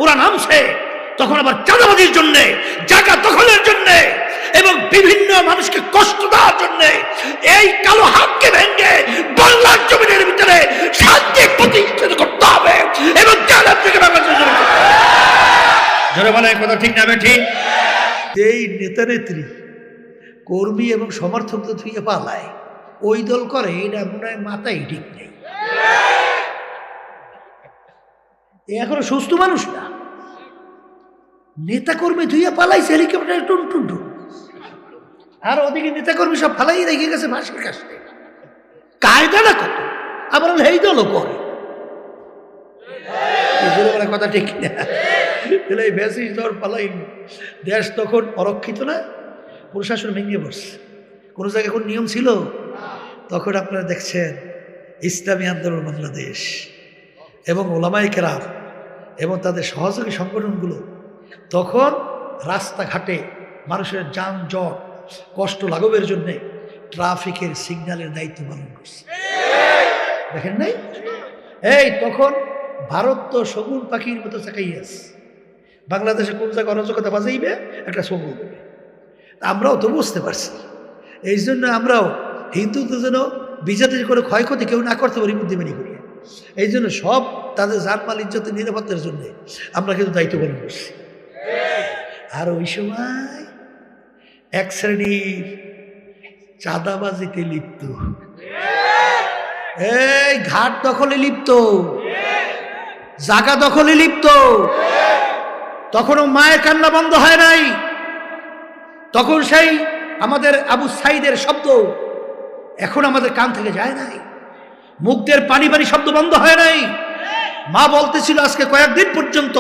ওরা নামছে, তখন আবার চাঁদাবাজির জন্য, জায়গা দখলের জন্য এবং বিভিন্ন মানুষকে কষ্ট দেওয়ার জন্য এই কালো হাতকে ভেঙে বাংলার জমিনের ভিতরে শান্তি প্রতিষ্ঠিত করতে হবে এবং জালেম থেকে বাংলাদেশের জন্য জোরে বলে কথা ঠিক না ঠিক? এই নেতা নেত্রী কর্মী এবং সমর্থকদের ধুয়ে পালায়, ওই দল করে, এটা মনে হয় মাথায় ঠিক নেই। এখনো সুস্থ মানুষ না, নেতাকর্মী ধুয়ে পালাইছে হেলিকপ্টারে টুন টুন টুন, আর ওদিকে নেতাকর্মী সব ফালাই রেখে গেছে ফাঁসির কাছে। কায়দা না কত, আবার এই দলও করে, কথা ঠিক না? এই ভ্যাসিস দল পালাই, দেশ তখন অরক্ষিত না, প্রশাসন ভেঙে পড়ছে, কোনো জায়গায় কোন নিয়ম ছিল? তখন আপনারা দেখছেন ইসলামী আন্দোলন বাংলাদেশ এবং ওলামায়ে কেরাম এবং তাদের সহযোগী সংগঠনগুলো তখন রাস্তাঘাটে মানুষের যানজট কষ্ট লাঘবের জন্য ট্রাফিকের সিগন্যালের দায়িত্ব পালন করছে। দেখেন নাই? এই তখন ভারত তো শগুন পাখির মতো চাকাইয়াছে, বাংলাদেশে কোন জায়গায় অরাজকতা বাজাইবে একটা শগুন দেবে। আমরাও তো বুঝতে পারছি, এই জন্য আমরাও হিন্দুদের যেন বিজাতির করে ক্ষয়ক্ষতি কেউ না করতে পারি বুদ্ধিমানি করি, এই জন্য সব তাদের জানমাল ইজ্জতের নিরাপত্তার জন্য আমরা কিন্তু দায়িত্ব পালন করছি। আর ওই সময় এক শ্রেণীর চাঁদাবাজিতে লিপ্ত, এই ঘাট দখলে লিপ্ত, জায়গা দখলে লিপ্ত, তখনও মায়ের কান্না বন্ধ হয় নাই, তখন সেই আমাদের আবু সাইদের শব্দ এখন আমাদের কান থেকে যায় নাই, মুখদের পানি পানি শব্দ বন্ধ হয় নাই। মা বলতেছিল আজকে কয়েকদিন পর্যন্ত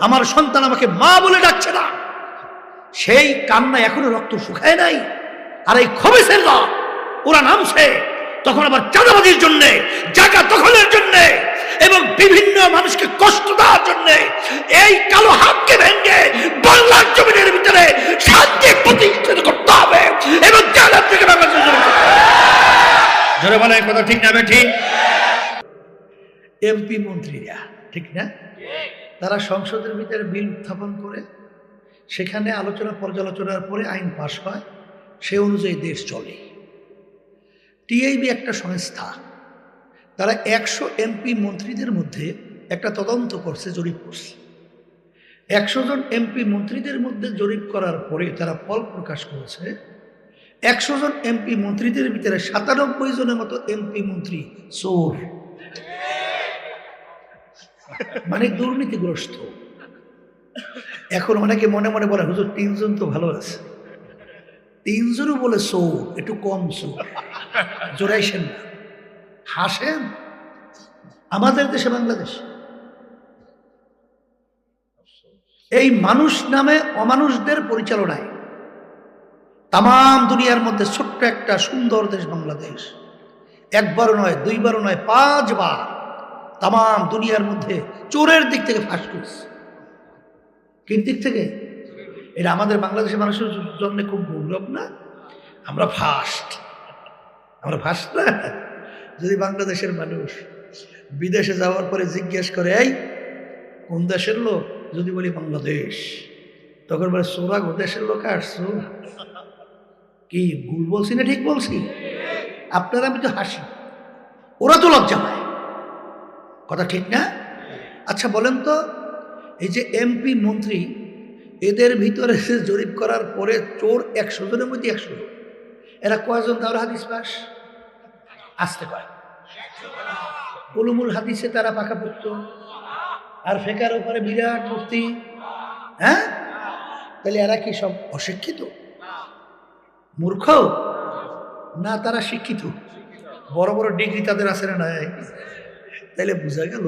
আমার সন্তান আমাকে মা বলে ডাকছে না, সেই কান্না এখনো রক্ত শুকায় নাই। আর এই খবিসের দল ওরা নামছে, তখন আবার চাঁদাবাজির জন্য, জায়গা দখলের জন্য এবং বিভিন্ন মানুষকে কষ্ট দেওয়ার জন্য এই কালো হাতকে ভেঙে বাংলার জমিনের ভিতরে শান্তি প্রতিষ্ঠিত করতে হবে এবং জালেম থেকে বাংলাদেশের জন্য জোরে বলে কথা ঠিক না ঠিক? এমপি মন্ত্রীরা ঠিক না, তারা সংসদের ভিতরে বিল উত্থাপন করে, সেখানে আলোচনা পর্যালোচনার পরে আইন পাশ হয়, সে অনুযায়ী দেশ চলে। টিআইবি একটা সংস্থা, তারা 100 এমপি মন্ত্রীদের মধ্যে একটা তদন্ত করছে, জরিপ করছে। 100 জন এমপি মন্ত্রীদের মধ্যে জরিপ করার পরে তারা ফল প্রকাশ করেছে 100 জন এমপি মন্ত্রীদের ভিতরে 97 জনের মতো এমপি মন্ত্রী চোর, মানে দুর্নীতিগ্রস্ত। এখন অনেকে মনে মনে বলে হুজুর 3 জন তো ভালো আছে, 3 জনও বলে চোর, একটু কম চোর, জোরাইছেন না, হাসেন। আমাদের দেশে বাংলাদেশ এই মানুষ নামে অমানুষদের পরিচালনায় তাম দুনিয়ার মধ্যে ছোট্ট একটা সুন্দর দেশ বাংলাদেশ, একবারও নয়, দুইবারও নয়, 5 বার তাম দুনিয়ার মধ্যে চোরের দিক থেকে ফাঁস করেছে। কি দিক থেকে? এটা আমাদের বাংলাদেশের মানুষের জন্য খুব গৌরব না? আমরা ফার্স্ট, আমরা ফার্স্ট না? যদি বাংলাদেশের মানুষ বিদেশে যাওয়ার পরে জিজ্ঞেস করে এই কোন দেশের লোক, যদি বলি বাংলাদেশ, তখন বলে সোরা গো দেশের লোক আসছো, কি ভুল বলছি না ঠিক বলছি? আপনারা আমি তো হাসি, ওরা তো লজ্জা পায়, কথা ঠিক না? আচ্ছা বলেন তো, এই যে এমপি মন্ত্রী এদের ভিতরে জরিপ করার পরে চোর 100 জনের মধ্যে 100 জন, এরা কয়জন তার হাদিস পাস? আসতে পারে উলুমুল হাদিসে তারা পাকাপোক্ত, আর ফেকার উপরে বিরাট মুফতি। হ্যাঁ, তাহলে এরা কি সব অশিক্ষিত, মূর্খ না? তারা শিক্ষিত, বড় বড় ডিগ্রি তাদের আছে না নাই? তাহলে বোঝা গেল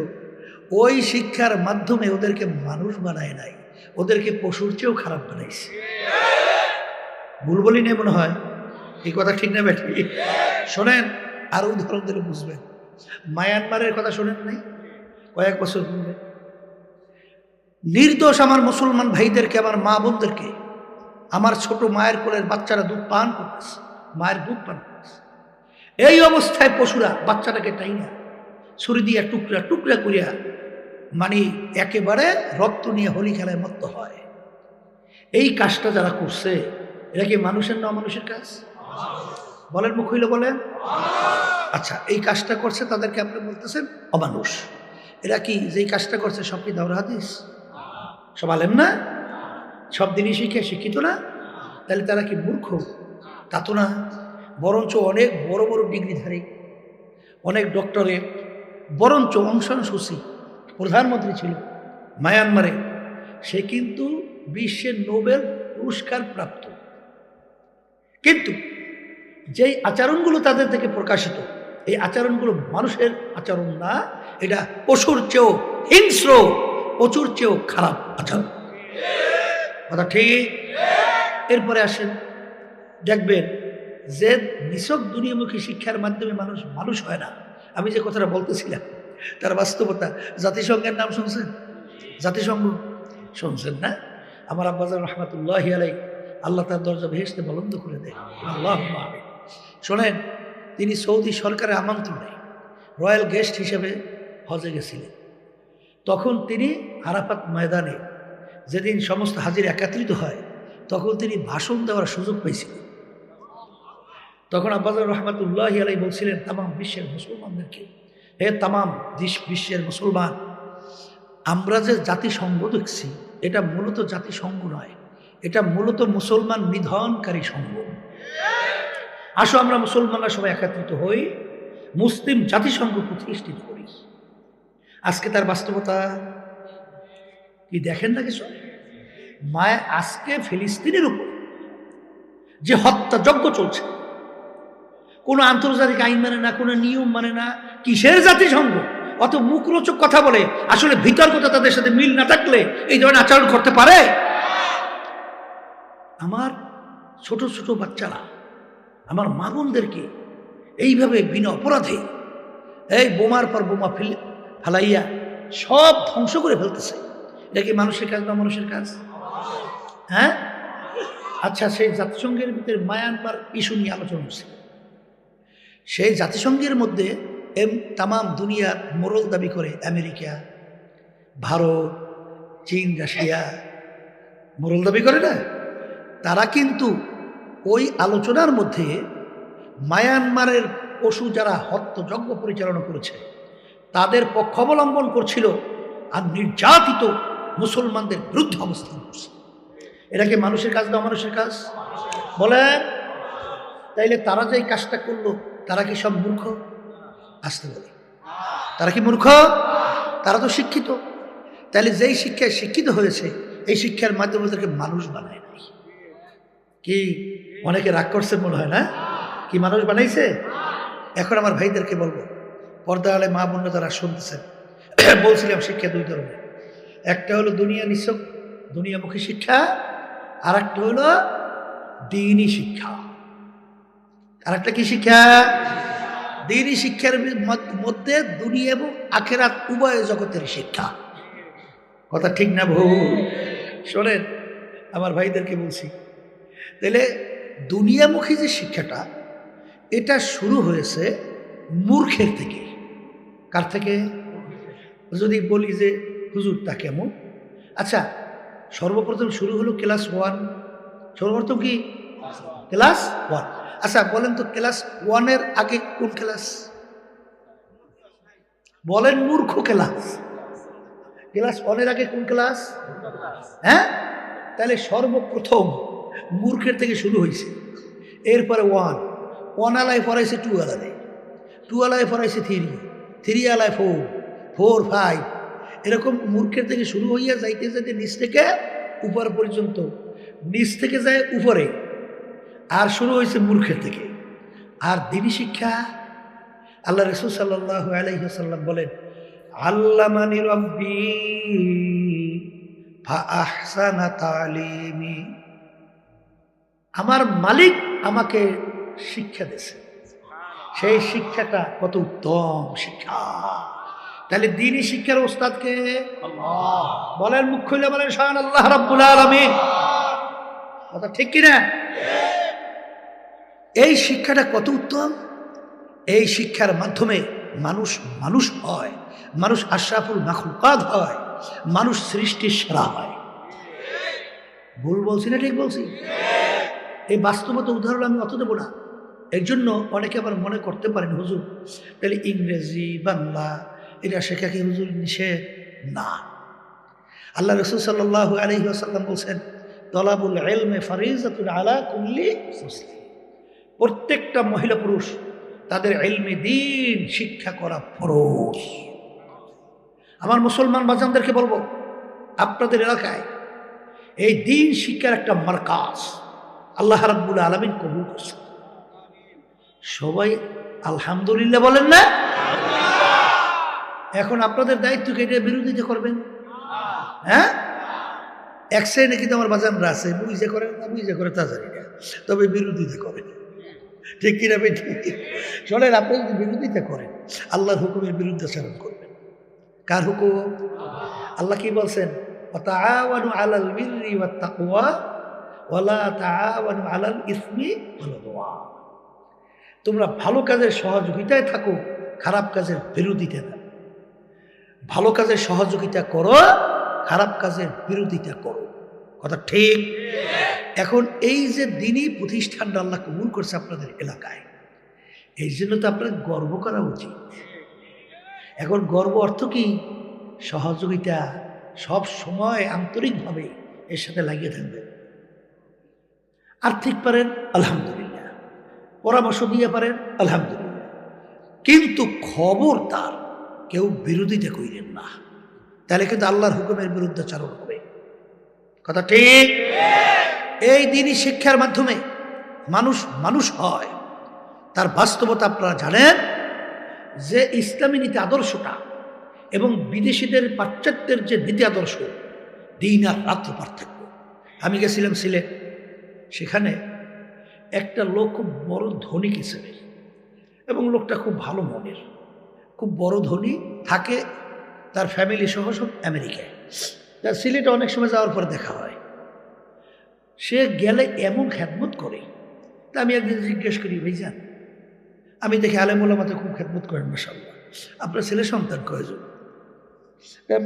ওই শিক্ষার মাধ্যমে ওদেরকে মানুষ বানায় নাই, ওদেরকে পশুর চেয়েও খারাপ বানাইছে। ভুল বলি নেই মনে হয়, এই কথা ঠিক না বেঠি? শোনেন, আরো উদাহরণ দিলে বুঝবেন। মায়ানমারের কথা শোনেন নাই? কয়েক বছর পূর্বে নির্দোষ আমার মুসলমান ভাইদেরকে, আমার মা বোনদেরকে, আমার ছোট মায়ের কোলের বাচ্চারা দুধ পান করতেছে, মায়ের দুধ পান করতেছে, এই অবস্থায় পশুরা বাচ্চাটাকে টাই না ছুরি দিয়া টুকরা টুকরা করিয়া মানে একেবারে রক্ত নিয়ে হোলি খেলায় মত্ত হয়। এই কাজটা যারা করছে এরা কি মানুষের না অমানুষের কাজ? বলেন, মুখ হইলে বলেন। আচ্ছা, এই কাজটা করছে তাদেরকে আপনি বলতেছেন অমানুষ। এরা কি যেই কাজটা করছে সব কি দাওরা হাদিস? সব আলেম না? সব দিনই শিক্ষিত না? তাহলে তারা কি মূর্খ? তা তো না, বরঞ্চ অনেক বড় বড় ডিগ্রিধারী, অনেক ডক্টরেট, বরঞ্চ অং সান সু চি প্রধানমন্ত্রী ছিল মায়ানমারে, সে কিন্তু বিশ্বের নোবেল পুরস্কার প্রাপ্ত। কিন্তু যেই আচরণগুলো তাদের থেকে প্রকাশিত, এই আচরণগুলো মানুষের আচরণ না, এটা পশুর চেয়েও হিংস্র, পশুর চেয়েও খারাপ আচরণ। কথা ঠিক? এরপরে আসেন, দেখবেন যে নিছক দুনিয়ামুখী শিক্ষার মাধ্যমে মানুষ মানুষ হয় না। আমি যে কথাটা বলতেছিলাম তার বাস্তবতা। জাতিসংঘের নাম শুনছেন? জাতিসংঘ শুনছেন না? আমার আব্বাজান রহমাতুল্লাহি আলাইহি, আল্লাহ তার দরজা বেহেশতে বলন্দ করে দেয়। আল্লাহুম্মা আমিন। শোনেন, তিনি সৌদি সরকারের আমন্ত্রণে রয়্যাল গেস্ট হিসেবে হজে গেছিলেন। তখন তিনি আরাফাত ময়দানে, যেদিন সমস্ত হাজির একত্রিত হয়, তখন তিনি ভাষণ দেওয়ার সুযোগ পেয়েছিলেন। তখন আব্বাজান রহমাতুল্লাহি আলাইহি বলছিলেন তামাম বিশ্বের মুসলমানদেরকে, হে তামাম বিশ্বের মুসলমান, আমরা যে জাতিসংঘ দেখছি এটা মূলত জাতিসংঘ নয়, এটা মূলত মুসলমান নিধনকারী সংঘ। আসো আমরা মুসলমানরা সবাই একত্রিত হই, মুসলিম জাতিসংঘ প্রতিষ্ঠিত করি। আজকে তার বাস্তবতা কি দেখেন না কিছু? মায় আজকে ফিলিস্তিনের উপর যে হত্যাযজ্ঞ চলছে, কোনো আন্তর্জাতিক আইন মানে না, কোনো নিয়ম মানে না, কিসের জাতিসংঘ? অত মুখরোচক কথা বলে আসলে ভিতর কথা তাদের সাথে মিল না থাকলে এই ধরনের আচরণ করতে পারে? আমার ছোট ছোট বাচ্চারা, আমার মা বোনদেরকে এইভাবে বিনা অপরাধে এই বোমার পর বোমা ফেলাইয়া সব ধ্বংস করে ফেলতেছে। এটা কি মানুষের কাজ না মানুষের কাজ? হ্যাঁ? আচ্ছা, সেই জাতিসংঘের ভিতরে মায়ানমার ইস্যু নিয়ে আলোচনা হচ্ছে। সেই জাতিসংঘের মধ্যে তামাম দুনিয়ার মোরল দাবি করে আমেরিকা, ভারত, চীন, রাশিয়া মোরল দাবি করে না? তারা কিন্তু ওই আলোচনার মধ্যে মায়ানমারের পশু যারা হত্যাযজ্ঞ পরিচালনা করেছে তাদের পক্ষ অবলম্বন করছিল আর নির্যাতিত মুসলমানদের বিরুদ্ধে অবস্থান করছে। এটা কি মানুষের কাজ না মানুষের কাজ? বলেন। তাইলে তারা যে কাজটা করলো, তারা কি সব মূর্খ? আসতে বলে, তারা কি মূর্খ? তারা তো শিক্ষিত। তাইলে যেই শিক্ষায় শিক্ষিত হয়েছে, এই শিক্ষার মাধ্যমে তাদেরকে মানুষ বানায় নাই। কি অনেকে রাগ করছে মনে হয় না? কি মানুষ বানাইছে? এখন আমার ভাইদেরকে বলবো, পর্দা আলে মা বোনরা যারা শুনতেছেন, বলছিলাম শিক্ষা দুই ধরনের। একটা হলো দুনিয়ামুখী শিক্ষা, আর একটা হলো দ্বীনি শিক্ষা। আর একটা কি শিক্ষা? দ্বীনি শিক্ষার মধ্যে দুনিয়া এবং আখিরাত উভয় জগতের শিক্ষা। কথা ঠিক না ভুল? শোনেন, আমার ভাইদেরকে বলছি, তাহলে দুনিয়ামুখী যে শিক্ষাটা, এটা শুরু হয়েছে মূর্খের থেকে। কার থেকে? যদি বলি যে হুজুরটা কেমন, আচ্ছা সর্বপ্রথম শুরু হলো ক্লাস 1। সর্বপ্রথম কি? ক্লাস 1। আচ্ছা বলেন তো, ক্লাস 1-এর আগে কোন ক্লাস? বলেন, মূর্খ ক্লাস। ক্লাস 1-এর আগে কোন ক্লাস? হ্যাঁ? তাহলে সর্বপ্রথম মূর্খের থেকে শুরু হয়েছে। এরপরে 1 আলায় পড়াইছে 2 আলায়, 2 আলায় পড়াইছে 3 আলায় 4 5, এরকম মূর্খের থেকে শুরু হইয়া যাইতে যাইতে নিচ থেকে উপর পর্যন্ত, নিচ থেকে যায় উপরে, আর শুরু হয়েছে মূর্খের থেকে। আর দ্বীনি শিক্ষা, আল্লাহ রাসূল সাল্লাল্লাহু আলাইহি ওয়াসাল্লাম বলেন, আল্লামানি রাব্বি ফা আহসানা তালিমি, আমার মালিক আমাকে শিক্ষা দিয়েছে, সেই শিক্ষাটা কত উত্তম শিক্ষা। তাহলে দ্বীনি শিক্ষার ওস্তাদকে আল্লাহ। বলেন, মুখ খুলে বলেন সুবহানাল্লাহ রাব্বুল আলামিন। কথা ঠিক কিনা? এই শিক্ষাটা কত উত্তম। এই শিক্ষার মাধ্যমে মানুষ মানুষ হয়, মানুষ আশরাফুল মাখলুকাত হয়, মানুষ সৃষ্টির সেরা হয়। ভুল বলছি না ঠিক বলছি? এই বাস্তবতা উদাহরণ আমি অত দেবো না। এর জন্য অনেকে আবার মনে করতে পারেন হুজুর তাহলে ইংরেজি বাংলা এটা শেখা কি হুজুর নিষেধ? না। আল্লাহ রাসূল সাল্লাল্লাহু আলাইহি ওয়াসাল্লাম বলছেন তলাবুল ইলমি ফারিজাতুন আলা কুল্লি মুসলিম, প্রত্যেকটা মহিলা পুরুষ তাদের ইলমে দ্বীন শিক্ষা করা ফরজ। আমার মুসলমান বাজানদেরকে বলবো, আপনাদের এলাকায় এই দ্বীন শিক্ষার একটা মারকাজ আল্লাহ রাব্বুল আলামিন কবুল করছেন। সবাই আলহামদুলিল্লাহ বলেন না? এখন আপনাদের দায়িত্ব কি এটা বিরোধিতা করবেন? হ্যাঁ, এক শ্রেণী কিন্তু আমার বাজানরা আছে বুঝে করে না বুঝে করে তা জানি না, তবে বিরোধিতা করেন। ঠিক কিনা বেঠি? শোনেন, আপনি যদি বিরোধিতা করেন আল্লাহর হুকুমের বিরুদ্ধে আচরণ করবেন। কার হুকুম? আল্লাহ কি বলছেন? ওয়াতাআওয়ানু আলাল বিররি ওয়াত তাকওয়া ওয়ালা তাআওয়ানু আলাল ইসমি ওয়াল উদওয়ান। তোমরা ভালো কাজের সহযোগিতায় থাকো, খারাপ কাজের বিরোধিতা না। ভালো কাজের সহযোগিতা করো, খারাপ কাজের বিরোধিতা করো। কথা ঠিক? এখন এই যে দ্বীনি প্রতিষ্ঠানটা আল্লাহ কবুল করছে আপনাদের এলাকায়, এই জন্য তো আপনার গর্ব করা উচিত। এখন গর্ব অর্থ কি? সহযোগিতা সব সময় আন্তরিকভাবে এর সাথে লাগিয়ে থাকবেন। আর্থিক পারেন আলহামদুলিল্লাহ, পরামর্শ দিয়ে পারেন আলহামদুলিল্লাহ, কিন্তু খবরদার কেউ বিরোধিতা করিলেন না, তাহলে কিন্তু আল্লাহর হুকুমের বিরুদ্ধে চালন হবে। কথা ঠিক? এই দ্বীনি শিক্ষার মাধ্যমে মানুষ মানুষ হয়, তার বাস্তবতা আপনারা জানেন যে ইসলামী নীতি আদর্শটা এবং বিদেশিদের পাশ্চাত্যের যে নীতি আদর্শ, দিন আর রাত্র পার্থক্য। আমি গেছিলাম সিলেট, সেখানে একটা লোক খুব বড় ধনী কিসেমের, এবং লোকটা খুব ভালো মনের, খুব বড় ধনী, থাকে তার ফ্যামিলি সহ সব আমেরিকায়। তার সিলেটে অনেক সময় যাওয়ার পর দেখা হয়। সে গেলে এমন খেদমত করে, তা আমি একদিন জিজ্ঞেস করি, ভাইজান আমি দেখি আলেমুলামাতে খুব খেদমত করেন মাশাআল্লাহ, আপনার ছেলে সন্তান কয়জন?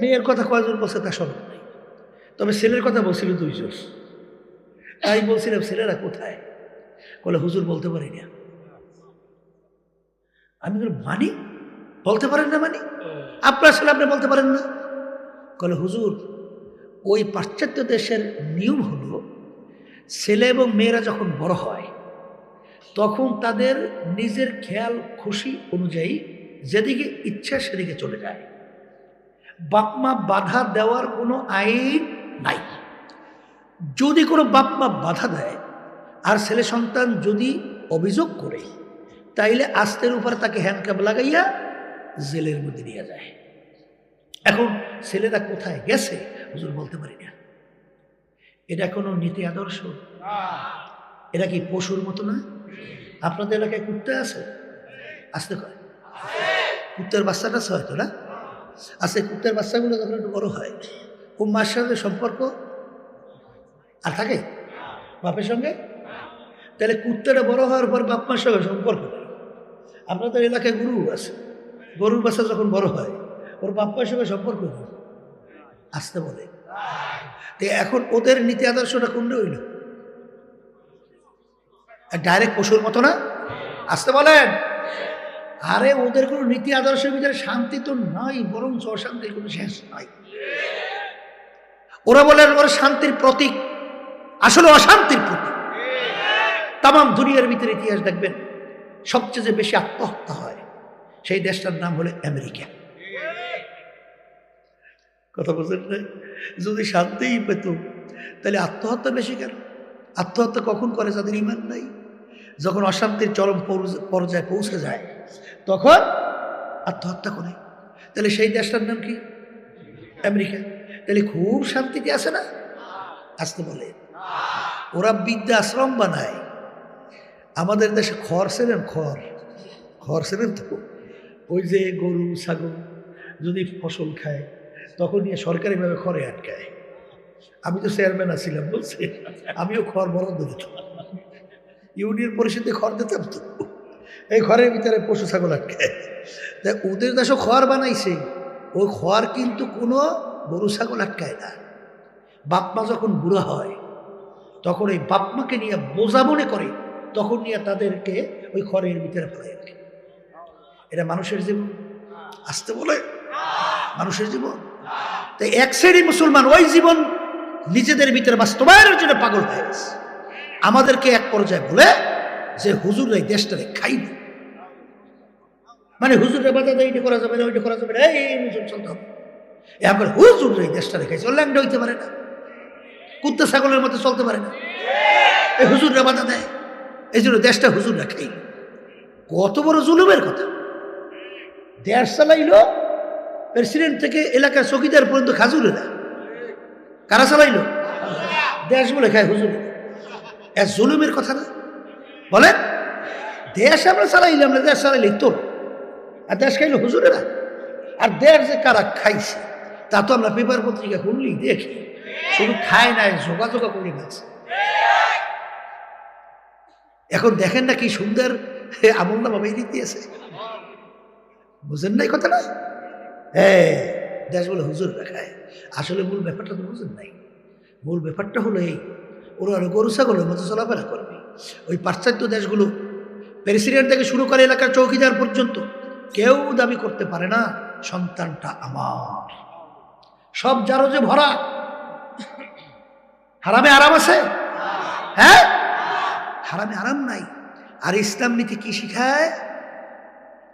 মেয়ের কথা কয়জন বলছে তা স্মরণ নেই, তবে ছেলের কথা বলছিল 2 জন। তাই বলছিলাম ছেলেরা কোথায়? বলে হুজুর বলতে পারি না। আমি মানি বলতে পারেন না? মানে আপনার ছেলে আপনি বলতে পারেন না? বলে হুজুর ওই পাশ্চাত্য দেশের নিয়ম হলো ছেলে এবং মেয়েরা যখন বড় হয় তখন তাদের নিজের খেয়াল খুশি অনুযায়ী যেদিকে ইচ্ছা সেদিকে চলে যায়, বাপমা বাধা দেওয়ার কোনো আইন নাই। যদি কোনো বাপমা বাধা দেয় আর ছেলে সন্তান যদি অভিযোগ করে, তাইলে আস্তের উপর তাকে হ্যান্ডকাপ লাগাইয়া জেলের মধ্যে নিয়ে যায়। এখন ছেলেরা কোথায় গেছে হুজুর বলতে পারি না। এটা কোনো নীতি আদর্শ? এটা কি পশুর মতো না? আপনাদের এলাকায় কুত্তা আছে? আসতে কয় কুত্তার বাচ্চাটা আছে হয়তো না? আচ্ছা, কুত্তার বাচ্চাগুলো যখন একটু বড় হয় ও মার সাথে সম্পর্ক আর থাকে বাপের সঙ্গে, তাহলে কুত্তাটা বড় হওয়ার পর বাপ মার সঙ্গে সম্পর্ক নেই। আপনাদের এলাকায় গরু আছে, গরুর বাচ্চা যখন বড় হয় ওর বাপ মার সঙ্গে সম্পর্ক নেই, আসতে বলে। তো এখন ওদের নীতি আদর্শটা কোনটা হইল? ডাইরেক্ট পশুর মতো না? আসতে বলেন। আরে ওদের কোনো নীতি আদর্শের ভিতরে শান্তি তো নাই, বরং অশান্তির কোনো শেষ নাই। ওরা বলেন ওরা শান্তির প্রতীক, আসলে অশান্তির প্রতীক। তামাম দুনিয়ার ভিতরে ইতিহাস দেখবেন সবচেয়ে বেশি আত্মহত্যা হয় সেই দেশটার নাম হলো আমেরিকা। কথা বলছেন না? যদি শান্তিই পেত তাহলে আত্মহত্যা বেশি কেন? আত্মহত্যা কখন করে? যাদের ঈমান নাই। যখন অশান্তির চরম পর্যায়ে পৌঁছে যায় তখন আত্মহত্যা করে। তাহলে সেই দেশটার নাম কি? আমেরিকা। তাহলে খুব শান্তিতে আছে না? আসতে বলে। ওরা বিদ্যা আশ্রম বানায়। আমাদের দেশে খড় সেরেন, খড় সেরেন তো, ওই যে গরু ছাগল যদি ফসল খায় তখন নিয়ে সরকারিভাবে খড়ে আটকায়। আমি তো চেয়ারম্যান আছিলাম, বলছি আমিও খড় বরাদ্দ দিতাম, ইউনিয়ন পরিষদে খড় দিতাম তো। এই ঘরের ভিতরে পশু ছাগল আটকে। তাই ওদের দেশও খড় বানাইছে, ওই খড় কিন্তু কোনো গরু ছাগল আটকায় না। বাপমা যখন বুড়া হয় তখন ওই বাপমাকে নিয়ে বোঝা মনে করে, তখন নিয়ে তাদেরকে ওই খড়ের ভিতরে ফেলাই রাখে। এটা মানুষের জীবন? আসতে বলে মানুষের জীবন। তাই এক শ্রেণী মুসলমান ওই জীবন নিজেদের ভিতরে বাস্তবায়নের জন্য পাগল হয়ে গেছে। আমাদেরকে এক পর্যায়ে বলে যে হুজুর এই দেশটারে খাইব, মানে হুজুরের বাধা দেয়, এটা করা যাবে না, ওইটা করা যাবে না, এই মুসল চলতে হবে। এখন হুজুর এই দেশটা রেখেছে, ও ল্যাংডা হইতে পারে না, কুত্তা ছাগলের মতো চলতে পারে না, এই হুজুররা বাধা দেয়, এই জন্য দেশটা হুজুররা খাই। কত বড় জুলুমের কথা! দেশ চালাইল প্রেসিডেন্ট থেকে এলাকার চৌকিদার পর্যন্ত খাজুরেরা। কারা চালাইল? দেশ বলে খায় হুজুরে। এর জুলুমের কথা না বলেন? দেশ আমরা চালাইলাম না, দেশ চালাইলে তোর, আর দেশ খাইল হুজুরেরা। আর দেশ যে কারা খাইছে তা তো আমরা পেপার পত্রিকা খুললি দেখি, শুধু খায় নাই, যোগাযোগ করে গেছে। এখন দেখেন না কি সুন্দর আমল নামা বেরিয়ে দিয়েছে, বুঝেন নাই কথাটা? হ্যাঁ, দেশ বলে হুজুর খায়। আসলে মূল ব্যাপারটা তো বুঝেন নাই। মূল ব্যাপারটা হলো এই, ওরা গরু ছাগলের মতো চলাফেরা করবে। ওই পাশ্চাত্য দেশগুলো প্রেসিডেন্ট থেকে শুরু করে এলাকার চৌকিদার পর্যন্ত কেউ দাবি করতে পারে না সন্তানটা আমার। সব যারো যে ভরা, হারামে আরাম আছে? হ্যাঁ, হারামে আরাম নাই। আর ইসলাম নীতি কি শিখায়?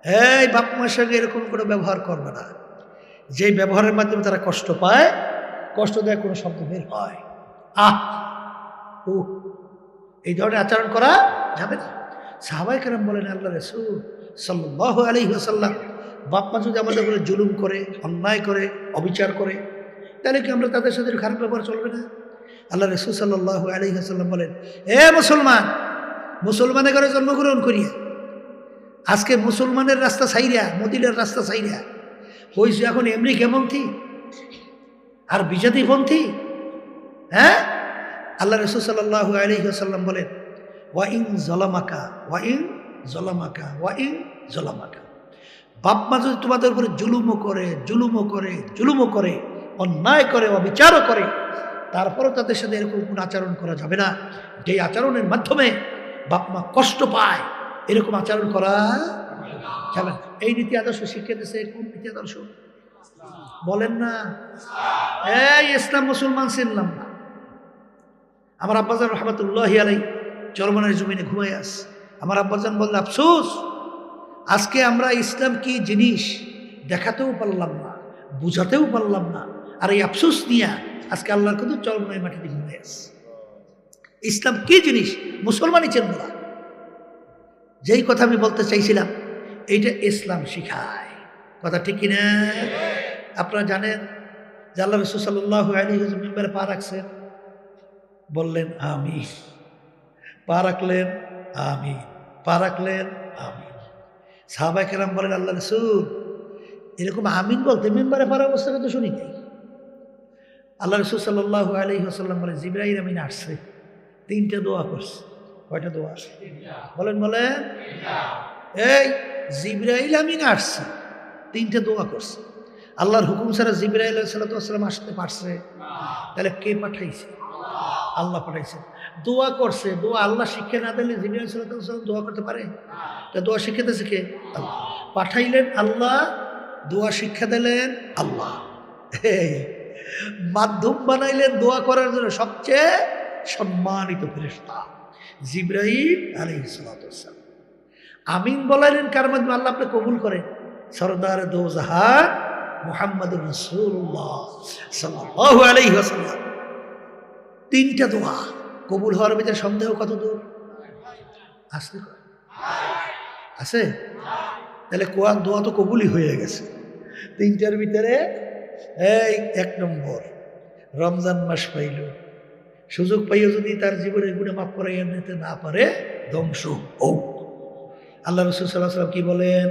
এই বাপ মার সঙ্গে এরকম কোনো ব্যবহার করবে না, যে ব্যবহারের মাধ্যমে তারা কষ্ট পায়, কষ্ট দেয় কোনো শব্দ বের হয়, আহ ও, এই ধরনের আচরণ করা যাবে না। সাহাবায়ে কেরাম বলেন, আল্লাহ রাসূল সাল্লাল্লাহু আলাইহি ওয়াসাল্লাম, বাপ মা যদি আমাদের উপরে জুলুম করে, অন্যায় করে, অবিচার করে, তাহলে কি আমরা তাদের সাথে খারাপ ব্যবহার চলবে না? আল্লাহ রাসূল সাল্লাল্লাহু আলাইহি ওয়াসাল্লাম বলেন, এ মুসলমান, মুসলমানের ঘরে জন্মগ্রহণ করিয়া আজকে মুসলমানের রাস্তা ছাইরা, মদিনার রাস্তা ছাইরা হইছে এখন আমেরিকাপন্থী আর বিজাতিপন্থী। হ্যাঁ, আল্লাহ রাসূল সাল্লাল্লাহু আলাইহি ওয়াসাল্লাম বলেন, ওয়া ইন যালামাকা ওয়া ইন যালামাকা ওয়া ইন যালামাকা, বাপ মা যদি তোমাদের উপরে জুলুমও করে, অন্যায় করে, অবিচারও করে, তারপরও তাদের সাথে এরকম কোন আচরণ করা যাবে না যে আচরণের মাধ্যমে বাপ মা কষ্ট পায়। এরকম আচরণ করা যাবে না। এই নীতি আদর্শ শিক্ষা দিয়েছে কোন নীতি আদর্শ? বলেন না। এই ইসলাম মুসলমান চিনলাম না। আমার আব্বাজান রহমতুল্লাহি আলাইহি চরমনের জমিনে ঘুমাই আস, আমার আব্বাজান বললেন, আফসোস আজকে আমরা ইসলাম কি জিনিস দেখাতেও পারলাম না, বুঝাতেও পারলাম না। আর এই আফসোস নিয়ে আজকে আল্লাহর কিন্তু চরমনের মাটিতে ঘুমাই আস। ইসলাম কি জিনিস মুসলমানই চিনব না। যেই কথা আমি বলতে চাইছিলাম, এইটা ইসলাম শিখায়। কথা ঠিক কিনা? আপনারা জানেন যে আল্লাহ রাসূল সাল্লাল্লাহু আলাইহি ওয়াসাল্লাম মিম্বারে পা রাখছেন, বললেন আমিন, পা রাখলেন আমিন, পা রাখলেন আমিন। সাহাবায়ে কেরাম বলেন, আল্লাহ রাসূল এরকম আমিন বলতে মিম্বারে পার অবস্থা তো শুনি নাই। আল্লাহ রাসূল সাল্লাল্লাহু আলাইহি ওয়াসাল্লাম বলেন, জিবরাইল আমিন আসছে, 3টা দোয়া করছে। কয়টা দোয়া? বলেন বলেন। এই জিবরাইল আমিন আসছে, 3টা দোয়া করছে। আল্লাহর হুকুম ছাড়া জিবরাইল আলাইহিস সালাতু ওয়াস সালাম আসতে পারছে? তাহলে কে পাঠাইছে? আল্লাহ পাঠাইছে। দোয়া করছে, দোয়া আল্লাহ শিক্ষা না দিলে জিবরাইল আলাইহিস সালাতু ওয়াস সালাম দোয়া করতে পারে? তা দোয়া শিক্ষা দিয়েছে কে? আল্লাহ। পাঠাইলেন আল্লাহ, দোয়া শিক্ষা দিলেন আল্লাহ। মাধ্যম বানাইলেন দোয়া করার জন্য সবচেয়ে সম্মানিত ফেরেশতা জিবরাইল আলাইহিস সালাতু ওয়াস সালাম। আমিন বলাইলেন কার মাধ্যমে? আল্লাহ আপনি কবুল করেন সরদার দো জাহান মুহাম্মদুর রাসূলুল্লাহ সাল্লাল্লাহু আলাইহি ওয়াসাল্লাম। 3টা দোয়া কবুল হওয়ার ভিতরে সন্দেহ কত দূর আছে? আছে? তাহলে কোরআন দোয়া তো কবুলই হয়ে গেছে। 3টার ভিতরে এই 1 নম্বর, রমজান মাস পাইল, সুযোগ পাইও যদি তার জীবনের গুণে মাফ করাইয়া নিতে না পারে, ধ্বংস হোক। আল্লাহ রাসূল সাল্লাল্লাহু আলাইহি ওয়াসাল্লাম কি বলেন?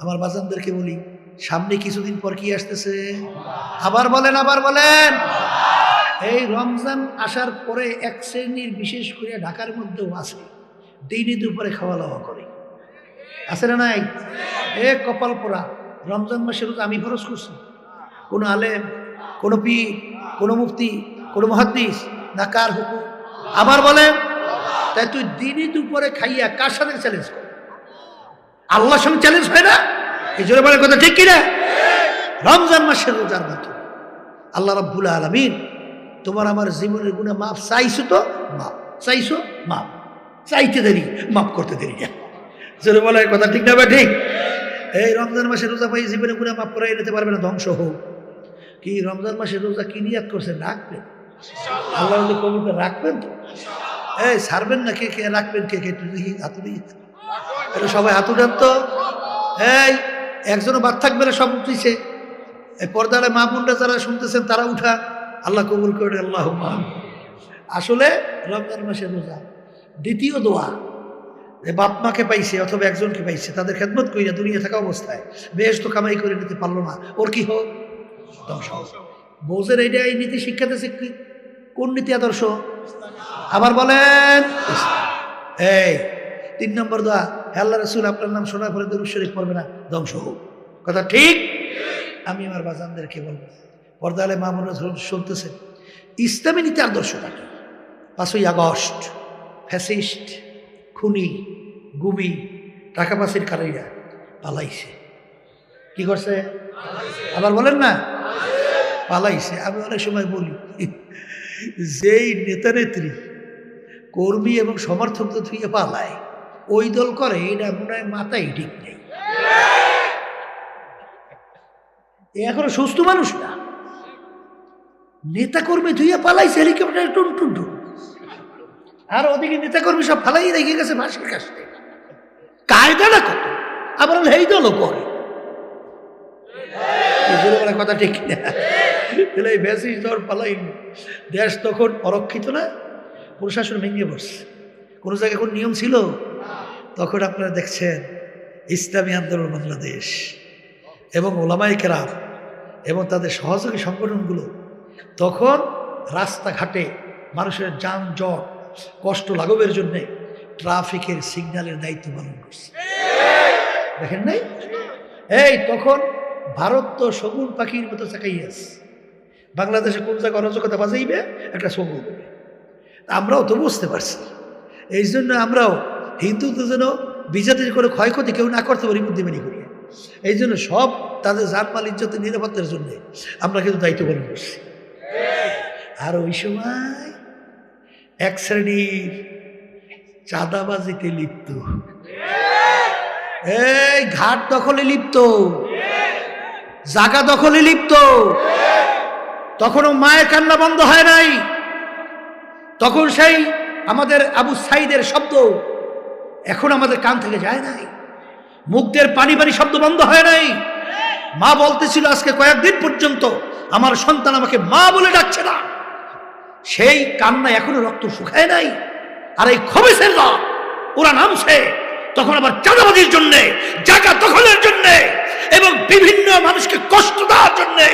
আমার বাজানদেরকে বলি, সামনে কিছুদিন পর কি আসতেছে? আবার বলেন, আবার বলেন। এই রমজান আসার পরে এক শ্রেণীর বিশেষ করে ঢাকার মধ্যেও আছে, দিনে দুপুরে খাওয়া দাওয়া করে। আছে না নাই? এ কপাল পোড়া, রমজান মাসে রোজা আমি ফরজ করছি? কোনো আলেম, কোনো পীর, কোনো মুফতি, কোনো মুহাদ্দিস না কার হুকুম? আবার বলেন, তাই তুই দিনই দুপুরে খাইয়া কার সাথে চ্যালেঞ্জ কর? আল্লাহর সঙ্গে চ্যালেঞ্জ হয় না? এই জন্য বলে কথা ঠিক কিনা? রমজান মাসের রোজার মতো আল্লাহ রাব্বুল আলামিন তোমার আমার জীবনের গুনাহ মাফ চাইছো তো মাফ, চাইছো মাফ, চাইতে দেরি মাফ করতে দেরি না। জোরে বলে কথা ঠিক না? বা ঠিক? এই রমজান মাসে রোজা পাই জীবনে গুনাহ মাফ করাই নিতে পারবে না, ধ্বংস হোক। কি রমজান মাসে রোজা কি নিয়াত করছেন? রাখবেন, আল্লাহ যদি কবুল করে রাখবেন তো। এই ছাড়বেন না, কে কে রাখবেন? কে কে হাতু দিয়ে এটা সবাই হাতু দেন তো। এই একজনও বাদ থাকবে না, সব উঠেছে। এই পর্দারে মা বোনরা যারা শুনতেছেন তারা উঠা, আল্লাহ কবুল করে। আল্লাহ আসলে রমজান মাসের রোজা দ্বিতীয় দোয়া, যে বাপ মাকে পাইছে অথবা একজনকে পাইছে, তাদের খেদমত কইরা দুনিয়া থাকা অবস্থায় বেহেশত কামাই করে নিতে পারলো না, ওর কি হোক? ধ্বংস। বোঝের এইটা এই নীতি শিক্ষাতেছে কি? কোন নীতি আদর্শ? আবার বলেন। এই 3 নম্বর দোয়া, আল্লাহ রাসূল আপনার নাম শোনার পরে দরুদ শরীফ পড়বে না, ধ্বংস হোক। কথা ঠিক? আমি আমার বাজানদেরকে বলবো, পর্দালে মা বোনরা শুনতেছেন, ইসলামী নীতি আদর্শটা কি? 5ই আগস্ট ফ্যাসিস্ট, খুনি, গুমি, টাকা পাসির কারীরা পালাইছে। কি করছে? আবার বলেন না, পালাইছে। আমি অনেক সময় বলি, যেই নেতা নেত্রী কর্মী এবং সমর্থকদের ধুয়ে পালায়, ওই দল করে, এটা মনে হয় মাথায় ঠিক নেই। এখনো সুস্থ মানুষ না। নেতা কর্মী ধুয়ে পালাইছে হেলিকপ্টারে টুন টুন টুন, আর ওদিকে নেতা কর্মী সব ফালাই রেখে গেছে ফাঁসির কাছে। কায়দাটা কত! আবার এই দলও করে। কথা ঠিক না? এই ভ্যাসিস দর পালাই, দেশ তখন অরক্ষিত না, প্রশাসন ভেঙে বসছে। কোনো জায়গায় কোন নিয়ম ছিল? তখন আপনারা দেখছেন ইসলামী আন্দোলন বাংলাদেশ এবং ওলামায়ে কেরাম এবং তাদের সহযোগী সংগঠনগুলো তখন রাস্তাঘাটে মানুষের যানজট কষ্ট লাঘবের জন্যে ট্রাফিকের সিগন্যালের দায়িত্ব পালন করছে। দেখেন নাই? এই তখন ভারত তো শগুন পাখির মতো চাকাইয়াছে, বাংলাদেশে কোন জায়গায় অরাজকতা বাজাইবে একটা শগুন দেবে। আমরাও তো বুঝতে পারছি, এই জন্য আমরাও হিন্দুদের যেন বিজাতির করে ক্ষয়ক্ষতি কেউ না করতে পারি বুদ্ধিমানি করি। এই জন্য সব তাদের জানমাল ইজ্জতের নিরাপত্তার জন্য আমরা কিন্তু দায়িত্ব পালন করছি। আর ওই সময় এক শ্রেণীর চাঁদাবাজিতে লিপ্ত, এই ঘাট দখলে লিপ্ত, জায়গা দখলে লিপ্ত, তখনও মায়ের কান্না বন্ধ হয় নাই। তখন সেই আমাদের আবু সাইদের শব্দ এখন আমাদের কান থেকে যায় নাই, মুখদের পানি পানি শব্দ বন্ধ হয় নাই। মা বলতেছিল আজকে কয়েকদিন পর্যন্ত আমার সন্তান আমাকে মা বলে ডাকছে না, সেই কান্না এখনো রক্ত শুকায় নাই। আর এই খবিসেরা ওরা নামছে তখন আবার চাঁদাবাজির জন্যে, জায়গা দখলের জন্যে এবং বিভিন্ন মানুষকে কষ্ট দেওয়ার জন্যে।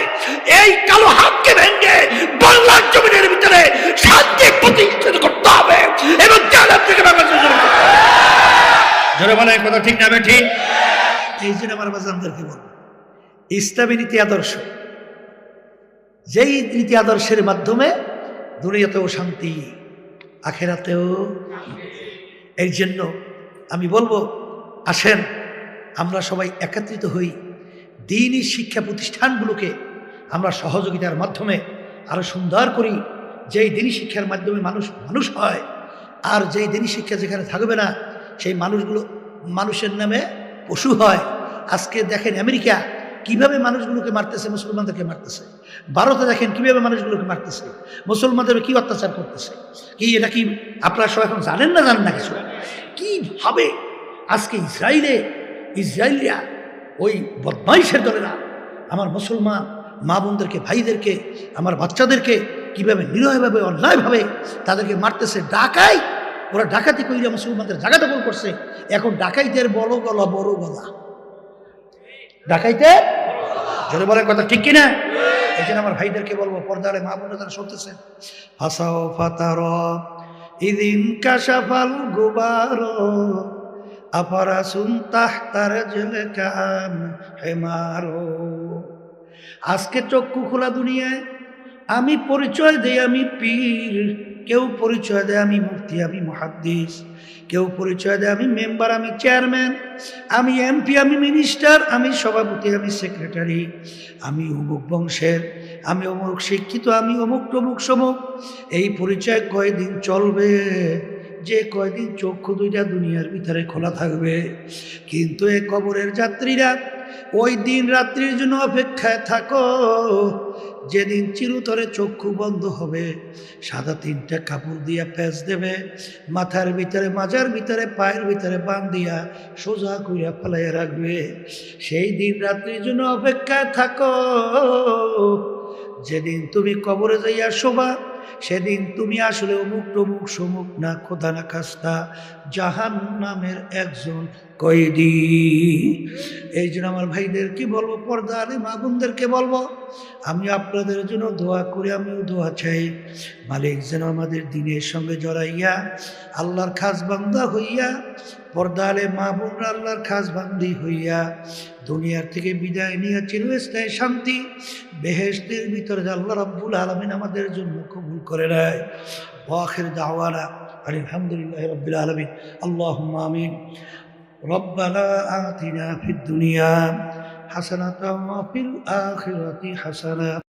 এই কালো হাতকে ভেঙে বাংলার জমিনের ভিতরে শান্তি প্রতিষ্ঠিত করতে হবে এবং জালেম থেকে বাংলাদেশ জোরে বলে কথা ঠিক না? ঠিক। এই জন্য আমার বাজানদেরকে বলবো, ইসলামী নীতি আদর্শ, যেই নীতি আদর্শের মাধ্যমে দুনিয়াতেও শান্তি, আখেরাতেও। এই জন্য আমি বলবো, আসেন আমরা সবাই একত্রিত হই, দ্বীনি শিক্ষা প্রতিষ্ঠানগুলোকে আমরা সহযোগিতার মাধ্যমে আরো সুন্দর করি। যেই দ্বীনি শিক্ষার মাধ্যমে মানুষ মানুষ হয়, আর যেই দ্বীনি শিক্ষা যেখানে থাকবে না, সেই মানুষগুলো মানুষের নামে পশু হয়। আজকে দেখেন আমেরিকা কিভাবে মানুষগুলোকে মারতেছে, মুসলমানদেরকে মারতেছে। ভারতে দেখেন কিভাবে মানুষগুলোকে মারতেছে, মুসলমানদের কি অত্যাচার করতেছে। কি এটা কি আপনারা সব এখন জানেন না? জানেন না কিছু? কিভাবে আজকে ইসরায়েলিয়া ওই বদমাইশের দলেরা আমার মুসলমান মা বোনদেরকে, ভাইদেরকে, আমার বাচ্চাদেরকে কিভাবে নিরয়ভাবে অন্যায়ভাবে তাদেরকে মারতেছে। ডাকাই, ওরা ডাকাতি কইরা মুসলমানদের জায়গা দখল করছে। এখন ডাকাইতের বড় গলা, বড় গলা ডাকাইতে যদি বলেন কথা ঠিক কিনা? এই জন্য আমার ভাইদেরকে বলবো, পর্দারে মা বোনরা যারা শুনতেছেন, ফাসাও ফাতার ইদিন কাশাফাল গুবার আফারাসুন তাহতার জেলকাম হেমারো। আজকে চক্ষু খোলা দুনিয়ায় আমি পরিচয় দেই আমি পীর, কেউ পরিচয় দেয় আমি মুফতি, আমি মুহাদ্দিস, কেউ পরিচয় দেয় আমি মেম্বার, আমি চেয়ারম্যান, আমি এমপি, আমি মিনিস্টার, আমি সভাপতি, আমি সেক্রেটারি, আমি অমুক বংশের, আমি অমুক শিক্ষিত, আমি অমুক টমুক সমুক। এই পরিচয় কয়দিন চলবে? যে কয়দিন চক্ষু দুইটা দুনিয়ার ভিতরে খোলা থাকবে। কিন্তু এই কবরের যাত্রীরা ওই দিন রাত্রির জন্য অপেক্ষায় থাকো, যেদিন চিরতরে চক্ষু বন্ধ হবে, সাদা তিনটা কাপড় দিয়া প্যাঁচ দেবে, মাথার ভিতরে, মাজার ভিতরে, পায়ের ভিতরে বান দিয়া সোজা কইরা ফেলাইয়া রাখবে। সেই দিন রাত্রির জন্য অপেক্ষায় থাকো। যেদিন তুমি কবরে যাইয়া শোবা, সেদিন তুমি আসলে অমুক টমুক সমুক না, খোদা না খাস্তা জাহান্নামের একজন কয়েদি। এই জন্য আমার ভাইদেরকে বলবো, পর্দা আলে মা বোনদেরকে বলবো, আমি আপনাদের জন্য দোয়া করি, আমিও দোয়া চাই, মালিক যেন আমাদের দিনের সঙ্গে জড়াইয়া আল্লাহর খাস বান্দা হইয়া, পর্দা আলে মা বোনরা আল্লাহর খাস বান্দি হইয়া দুনিয়ার থেকে বিদায় নিয়ে চিরস্থায়ী শান্তি বেহেশতের ভিতরে আল্লাহ রাব্বুল আলামিন আমাদের জন্য কবুল করে নেয়। ওয়াখির দাওয়ানা আলহামদুলিল্লাহি রাব্বিল আলামিন। আল্লাহুম্মা আমিন। রব্বানা আতিনা ফিদ দুনিয়া হাসানাতাও ওয়া ফিল আখিরাতি হাসানাহ